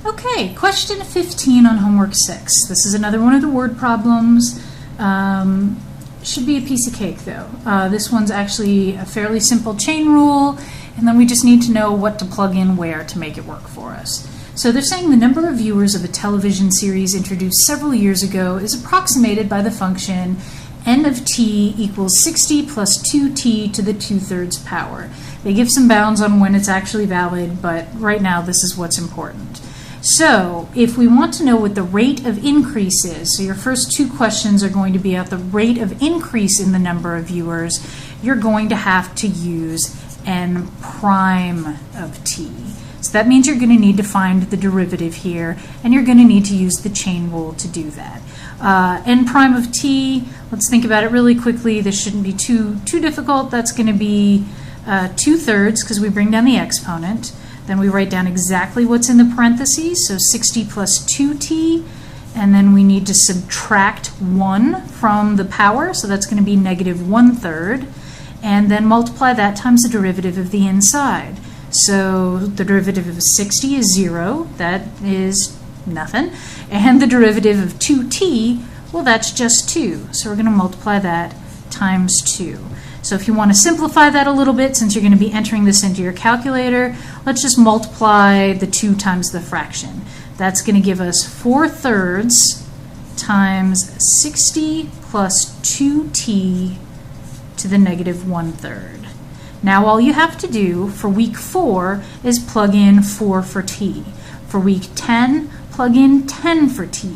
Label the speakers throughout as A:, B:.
A: Okay, question 15 on homework 6. This is another one of the word problems. Should be a piece of cake though. This one's actually a fairly simple chain rule, and then we just need to know what to plug in where to make it work for us. So they're saying the number of viewers of a television series introduced several years ago is approximated by the function n of t equals 60 plus 2t to the 2/3 power. They give some bounds on when it's actually valid, but right now this is what's important. So if we want to know what the rate of increase is, so your first two questions are going to be at the rate of increase in the number of viewers, you're going to have to use n prime of t. So that means you're going to need to find the derivative here, and you're going to need to use the chain rule to do that. N prime of t, let's think about it really quickly. This shouldn't be too difficult. That's going to be 2/3 because we bring down the exponent. Then we write down exactly what's in the parentheses, so 60 plus 2t, and then we need to subtract 1 from the power, so that's going to be -1/3, and then multiply that times the derivative of the inside. So the derivative of 60 is 0, that is nothing, and the derivative of 2t, well, that's just 2, so we're going to multiply that times 2. So if you want to simplify that a little bit, since you're going to be entering this into your calculator, let's just multiply the 2 times the fraction. That's going to give us 4/3 times 60 plus 2t to the -1/3. Now all you have to do for week 4 is plug in 4 for t. For week 10, plug in 10 for t.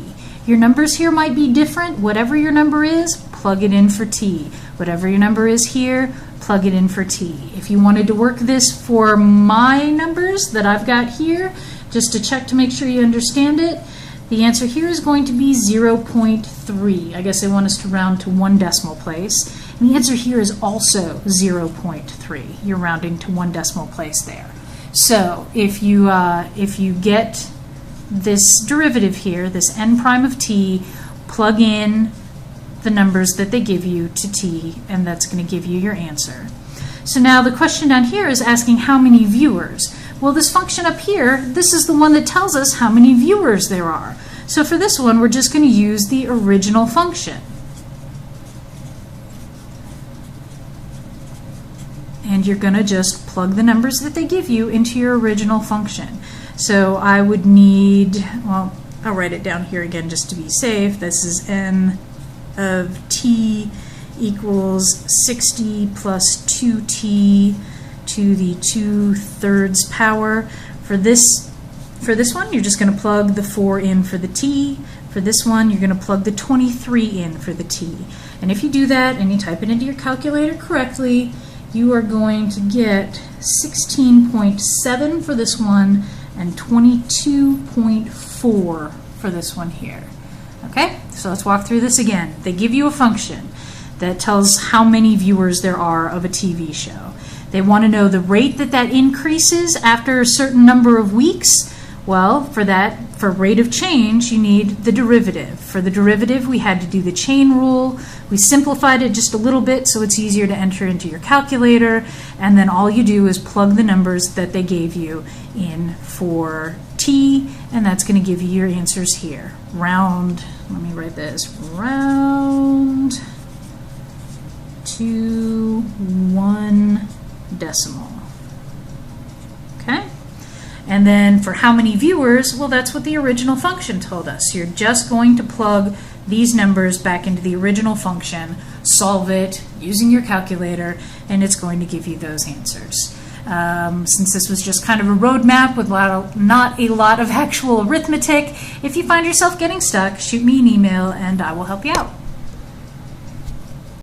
A: Your numbers here might be different. Whatever your number is, plug it in for t. Whatever your number is here, plug it in for t. If you wanted to work this for my numbers that I've got here, just to check to make sure you understand it, the answer here is going to be 0.3. I guess they want us to round to 1 decimal place. And the answer here is also 0.3. You're rounding to 1 decimal place there. So if you get this derivative here, this n prime of t, plug in the numbers that they give you to t, and that's going to give you your answer. So now the question down here is asking how many viewers. Well, this function up here, this is the one that tells us how many viewers there are. So for this one, we're just going to use the original function. And you're going to just plug the numbers that they give you into your original function. So I would need, well, I'll write it down here again just to be safe. This is n of t equals 60 plus 2t to the 2/3 power. For this one, you're just going to plug the 4 in for the t. For this one, you're going to plug the 23 in for the t. And if you do that and you type it into your calculator correctly, you are going to get 16.7 for this one and 22.4 for this one here. Okay, so let's walk through this again. They give you a function that tells how many viewers there are of a TV show. They want to know the rate that increases after a certain number of weeks. Well, for rate of change, you need the derivative. For the derivative, we had to do the chain rule. We simplified it just a little bit so it's easier to enter into your calculator, and then all you do is plug the numbers that they gave you in for t, and that's going to give you your answers here. Round, let me write this, round to 1 decimal. Okay? And then for how many viewers, well, that's what the original function told us. You're just going to plug these numbers back into the original function, solve it using your calculator, and it's going to give you those answers. Since this was just kind of a roadmap with not a lot of actual arithmetic, if you find yourself getting stuck, shoot me an email and I will help you out.